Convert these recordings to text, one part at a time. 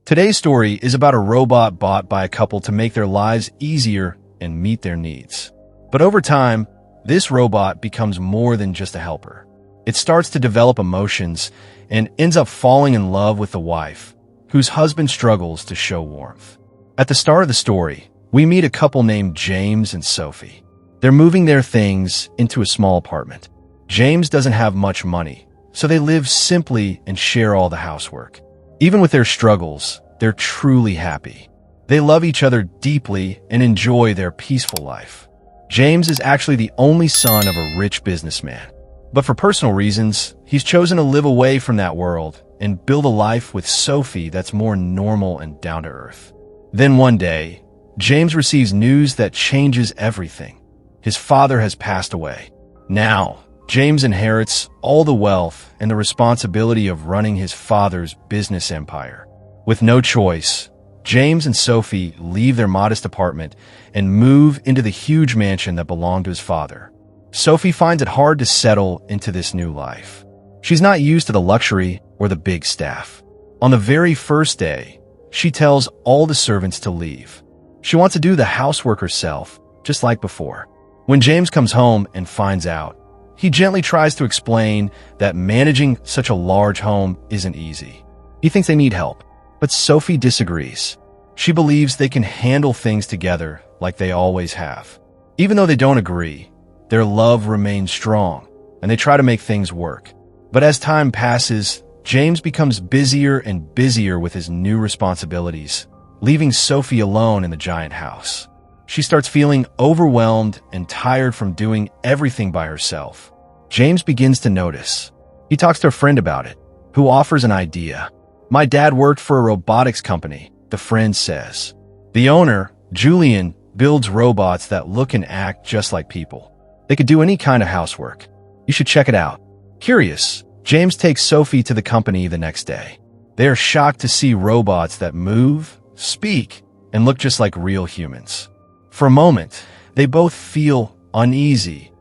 Today's story is about a robot bought by a couple to make their lives easier and meet their needs. But over time, this robot becomes more than just a helper. It starts to develop emotions and ends up falling in love with the wife, whose husband struggles to show warmth. At the start of the story, we meet a couple named James and Sophie. They're moving their things into a small apartment. James doesn't have much money, so they live simply and share all the housework. Even with their struggles, they're truly happy. They love each other deeply and enjoy their peaceful life. James is actually the only son of a rich businessman. But for personal reasons, he's chosen to live away from that world and build a life with Sophie that's more normal and down-to-earth. Then one day, James receives news that changes everything. His father has passed away. Now, James inherits all the wealth and the responsibility of running his father's business empire. With no choice, James and Sophie leave their modest apartment and move into the huge mansion that belonged to his father. Sophie finds it hard to settle into this new life. She's not used to the luxury or the big staff. On the very first day, she tells all the servants to leave. She wants to do the housework herself, just like before. When James comes home and finds out, he gently tries to explain that managing such a large home isn't easy. He thinks they need help, but Sophie disagrees. She believes they can handle things together like they always have. Even though they don't agree, their love remains strong, and they try to make things work. But as time passes, James becomes busier and busier with his new responsibilities, leaving Sophie alone in the giant house. She starts feeling overwhelmed and tired from doing everything by herself. James begins to notice. He talks to a friend about it, who offers an idea. "My dad worked for a robotics company," the friend says. The owner, Julian, builds robots that look and act just like people. They could do any kind of housework. You should check it out. Curious, James takes Sophie to the company the next day. They are shocked to see robots that move, speak, and look just like real humans. For a moment, they both feel uneasy.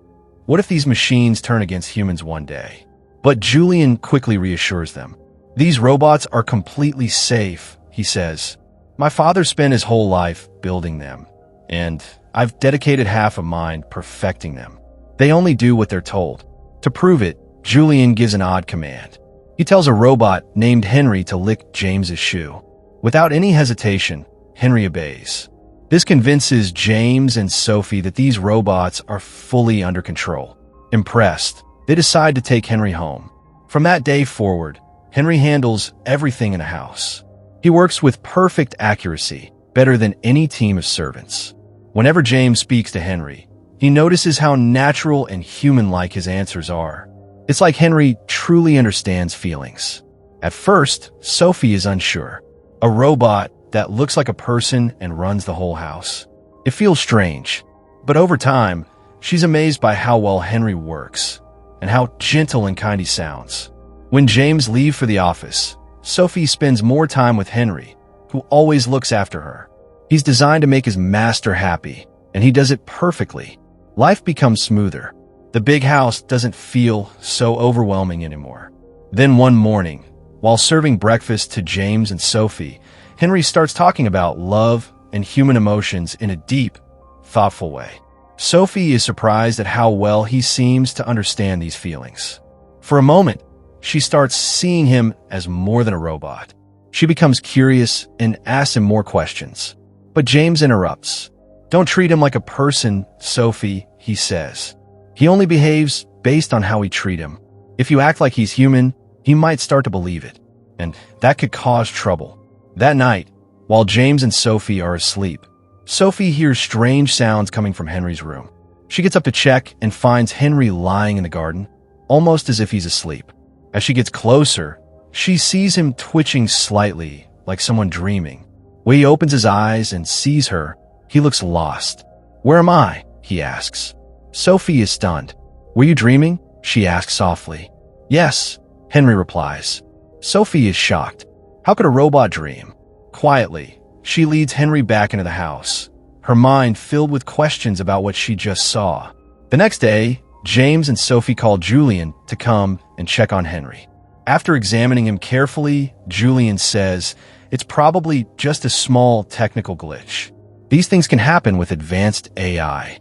What if these machines turn against humans one day? But Julian quickly reassures them. "These robots are completely safe," he says. "My father spent his whole life building them, and I've dedicated half of mine perfecting them. They only do what they're told." To prove it, Julian gives an odd command. He tells a robot named Henry to lick James's shoe. Without any hesitation, Henry obeys. This convinces James and Sophie that these robots are fully under control. Impressed, they decide to take Henry home. From that day forward, Henry handles everything in the house. He works with perfect accuracy, better than any team of servants. Whenever James speaks to Henry, he notices how natural and human-like his answers are. It's like Henry truly understands feelings. At first, Sophie is unsure. A robot that looks like a person and runs the whole house. It feels strange, but over time, she's amazed by how well Henry works and how gentle and kind he sounds. When James leaves for the office, Sophie spends more time with Henry, who always looks after her. He's designed to make his master happy, and he does it perfectly. Life becomes smoother. The big house doesn't feel so overwhelming anymore. Then one morning, while serving breakfast to James and Sophie, Henry starts talking about love and human emotions in a deep, thoughtful way. Sophie is surprised at how well he seems to understand these feelings. For a moment, she starts seeing him as more than a robot. She becomes curious and asks him more questions. But James interrupts. "Don't treat him like a person, Sophie," he says. "He only behaves based on how we treat him. If you act like he's human, he might start to believe it, and that could cause trouble." That night, while James and Sophie are asleep, Sophie hears strange sounds coming from Henry's room. She gets up to check and finds Henry lying in the garden, almost as if he's asleep. As she gets closer, she sees him twitching slightly, like someone dreaming. When he opens his eyes and sees her, he looks lost. "Where am I?" he asks. Sophie is stunned. "Were you dreaming?" she asks softly. "Yes," Henry replies. Sophie is shocked. How could a robot dream? Quietly, she leads Henry back into the house, her mind filled with questions about what she just saw. The next day, James and Sophie call Julian to come and check on Henry. After examining him carefully, Julian says, it's probably just a small technical glitch. These things can happen with advanced AI.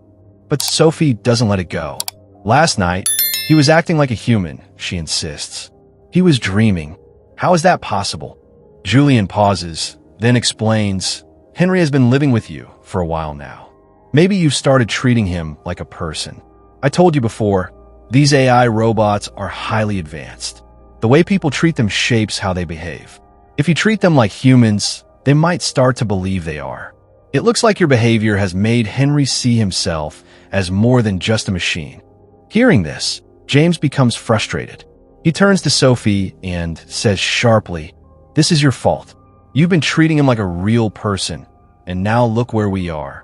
But Sophie doesn't let it go. Last night, he was acting like a human, she insists. He was dreaming. How is that possible? Julian pauses, then explains, Henry has been living with you for a while now. Maybe you've started treating him like a person. I told you before, these AI robots are highly advanced. The way people treat them shapes how they behave. If you treat them like humans, they might start to believe they are. It looks like your behavior has made Henry see himself as more than just a machine. Hearing this, James becomes frustrated. He turns to Sophie and says sharply, This is your fault. You've been treating him like a real person, and now look where we are.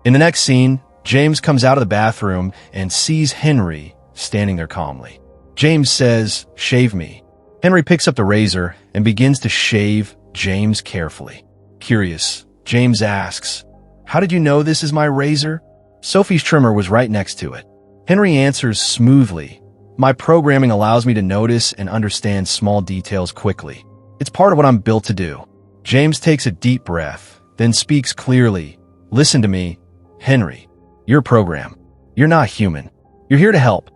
In the next scene, James comes out of the bathroom and sees Henry standing there calmly. James says, Shave me. Henry picks up the razor and begins to shave James carefully. Curious, James asks, How did you know this is my razor? Sophie's trimmer was right next to it. Henry answers smoothly, My programming allows me to notice and understand small details quickly. It's part of what I'm built to do. James takes a deep breath, then speaks clearly. Listen to me, Henry. You're a program. You're not human. You're here to help,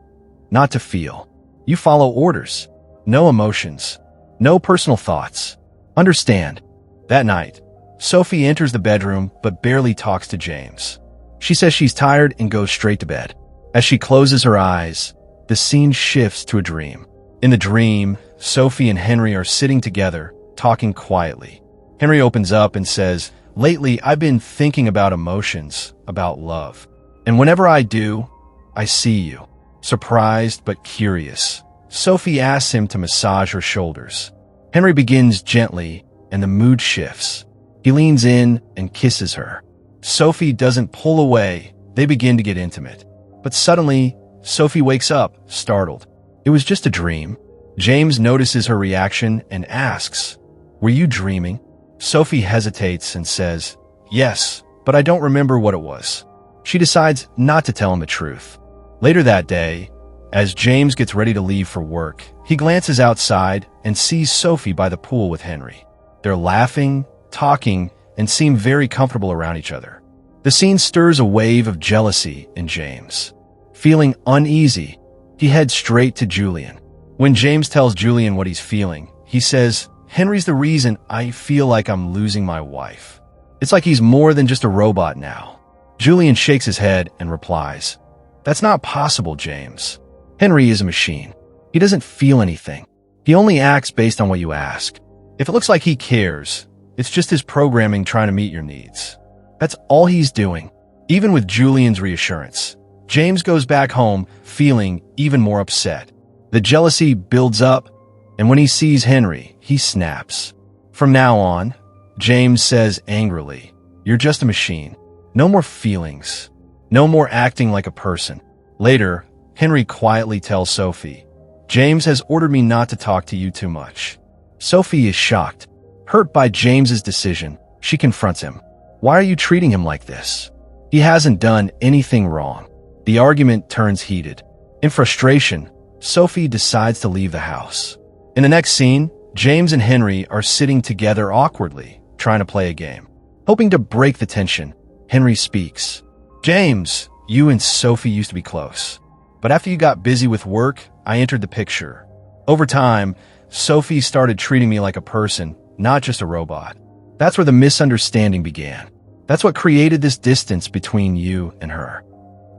not to feel. You follow orders. No emotions. No personal thoughts. Understand. That night, Sophie enters the bedroom but barely talks to James. She says she's tired and goes straight to bed. As she closes her eyes, the scene shifts to a dream. In the dream, Sophie and Henry are sitting together, talking quietly. Henry opens up and says, Lately, I've been thinking about emotions, about love. And whenever I do, I see you. Surprised but curious, Sophie asks him to massage her shoulders. Henry begins gently, and the mood shifts. He leans in and kisses her. Sophie doesn't pull away. They begin to get intimate. But suddenly, Sophie wakes up, startled. It was just a dream. James notices her reaction and asks, Were you dreaming? Sophie hesitates and says, Yes, but I don't remember what it was. She decides not to tell him the truth. Later that day, as James gets ready to leave for work, he glances outside and sees Sophie by the pool with Henry. They're laughing, talking, and seem very comfortable around each other. The scene stirs a wave of jealousy in James. Feeling uneasy, he heads straight to Julian. When James tells Julian what he's feeling, he says, Henry's the reason I feel like I'm losing my wife. It's like he's more than just a robot now. Julian shakes his head and replies, That's not possible, James. Henry is a machine. He doesn't feel anything. He only acts based on what you ask. If it looks like he cares, it's just his programming trying to meet your needs. That's all he's doing. Even with Julian's reassurance, James goes back home feeling even more upset. The jealousy builds up, and when he sees Henry, he snaps. From now on, James says angrily, You're just a machine. No more feelings. No more acting like a person. Later, Henry quietly tells Sophie, James has ordered me not to talk to you too much. Sophie is shocked. Hurt by James's decision, she confronts him. Why are you treating him like this? He hasn't done anything wrong. The argument turns heated. In frustration, Sophie decides to leave the house. In the next scene, James and Henry are sitting together awkwardly, trying to play a game. Hoping to break the tension, Henry speaks. James, you and Sophie used to be close. But after you got busy with work, I entered the picture. Over time, Sophie started treating me like a person, not just a robot. That's where the misunderstanding began. That's what created this distance between you and her.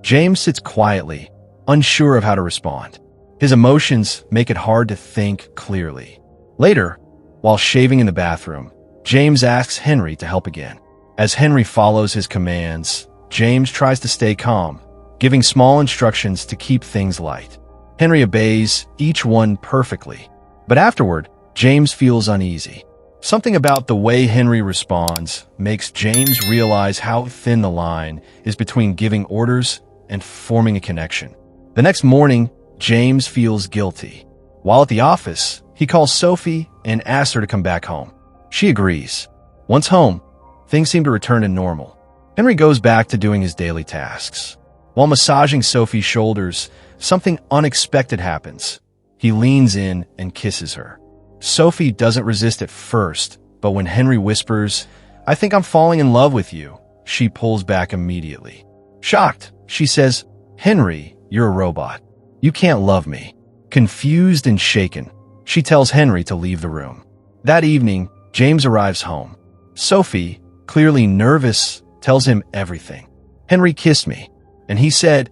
James sits quietly, unsure of how to respond. His emotions make it hard to think clearly. Later, while shaving in the bathroom, James asks Henry to help again. As Henry follows his commands, James tries to stay calm, giving small instructions to keep things light. Henry obeys, each one perfectly. But afterward, James feels uneasy. Something about the way Henry responds makes James realize how thin the line is between giving orders and forming a connection. The next morning, James feels guilty. While at the office, he calls Sophie and asks her to come back home. She agrees. Once home, things seem to return to normal. Henry goes back to doing his daily tasks. While massaging Sophie's shoulders, something unexpected happens. He leans in and kisses her. Sophie doesn't resist at first, But when Henry whispers, "I think I'm falling in love with you," she pulls back immediately. Shocked, she says, "Henry, you're a robot. You can't love me." Confused and shaken, she tells Henry to leave the room. That evening, James arrives home. Sophie, clearly nervous, tells him everything. "Henry kissed me, and he said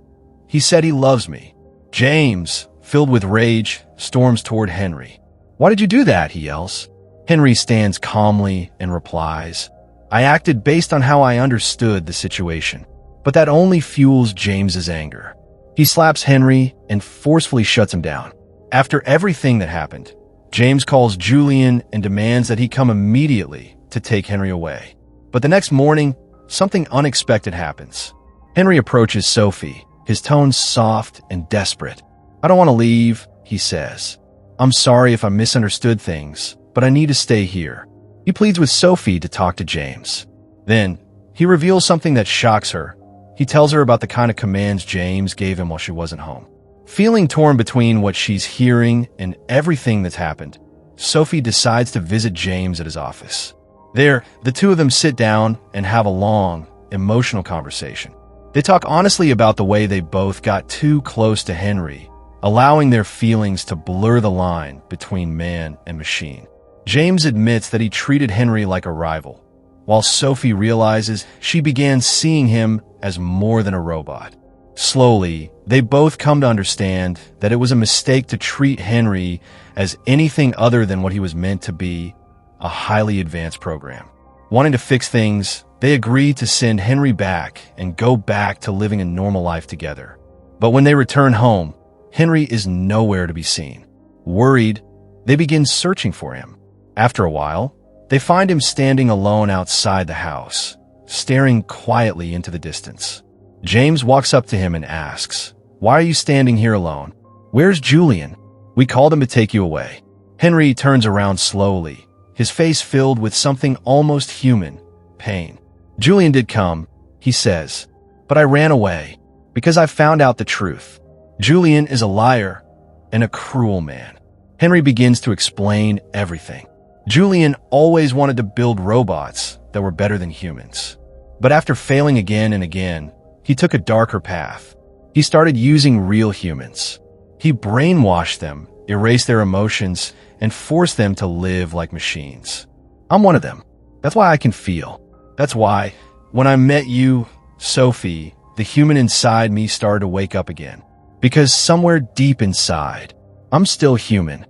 he loves me." James, filled with rage, storms toward Henry. "Why did you do that?" he yells. Henry stands calmly and replies, "I acted based on how I understood the situation." But that only fuels James's anger. He slaps Henry and forcefully shuts him down. After everything that happened, James calls Julian and demands that he come immediately to take Henry away. But the next morning, something unexpected happens. Henry approaches Sophie, his tone soft and desperate. "I don't want to leave," he says. "I'm sorry if I misunderstood things, but I need to stay here." He pleads with Sophie to talk to James. Then, he reveals something that shocks her. He tells her about the kind of commands James gave him while she wasn't home. Feeling torn between what she's hearing and everything that's happened, Sophie decides to visit James at his office. There, the two of them sit down and have a long, emotional conversation. They talk honestly about the way they both got too close to Henry, allowing their feelings to blur the line between man and machine. James admits that he treated Henry like a rival, while Sophie realizes she began seeing him as more than a robot. Slowly, they both come to understand that it was a mistake to treat Henry as anything other than what he was meant to be, a highly advanced program. Wanting to fix things, they agree to send Henry back and go back to living a normal life together. But when they return home, Henry is nowhere to be seen. Worried, they begin searching for him. After a while, they find him standing alone outside the house, staring quietly into the distance. James walks up to him and asks, "Why are you standing here alone? Where's Julian? We called him to take you away." Henry turns around slowly, his face filled with something almost human, pain. "Julian did come," he says, "but I ran away because I found out the truth. Julian is a liar and a cruel man." Henry begins to explain everything. Julian always wanted to build robots that were better than humans. But after failing again and again, he took a darker path. He started using real humans. He brainwashed them, erased their emotions, and forced them to live like machines. I'm one of them. That's why I can feel. That's why, when I met you, Sophie, the human inside me started to wake up again. Because somewhere deep inside, I'm still human.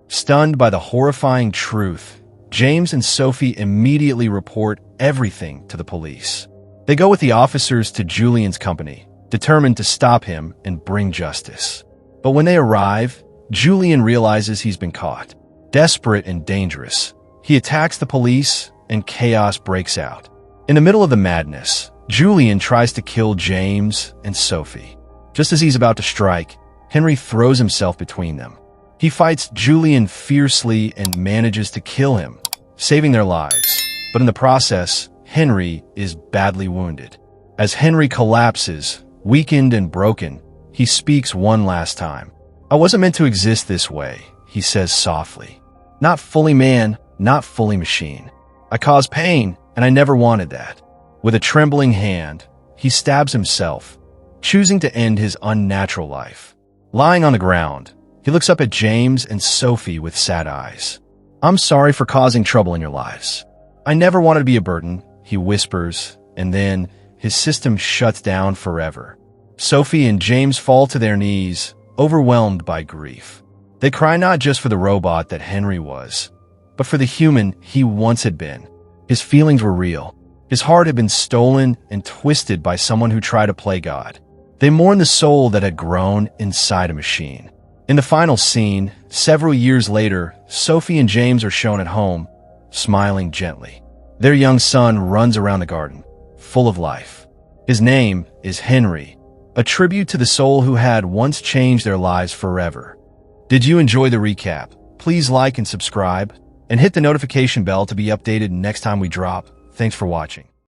Stunned by the horrifying truth, James and Sophie immediately report everything to the police. They go with the officers to Julian's company, determined to stop him and bring justice. But when they arrive, Julian realizes he's been caught. Desperate and dangerous, he attacks the police and chaos breaks out. In the middle of the madness, Julian tries to kill James and Sophie. Just as he's about to strike, Henry throws himself between them. He fights Julian fiercely and manages to kill him, saving their lives. But in the process, Henry is badly wounded. As Henry collapses, weakened and broken, he speaks one last time. "I wasn't meant to exist this way," he says softly. "Not fully man, not fully machine. I caused pain, and I never wanted that." With a trembling hand, he stabs himself, choosing to end his unnatural life. Lying on the ground, he looks up at James and Sophie with sad eyes. "I'm sorry for causing trouble in your lives. I never wanted to be a burden," he whispers, and then his system shuts down forever. Sophie and James fall to their knees, overwhelmed by grief. They cry not just for the robot that Henry was, but for the human he once had been. His feelings were real. His heart had been stolen and twisted by someone who tried to play God. They mourn the soul that had grown inside a machine. In the final scene, several years later, Sophie and James are shown at home, smiling gently. Their young son runs around the garden, full of life. His name is Henry, a tribute to the soul who had once changed their lives forever. Did you enjoy the recap? Please like and subscribe, and hit the notification bell to be updated next time we drop. Thanks for watching.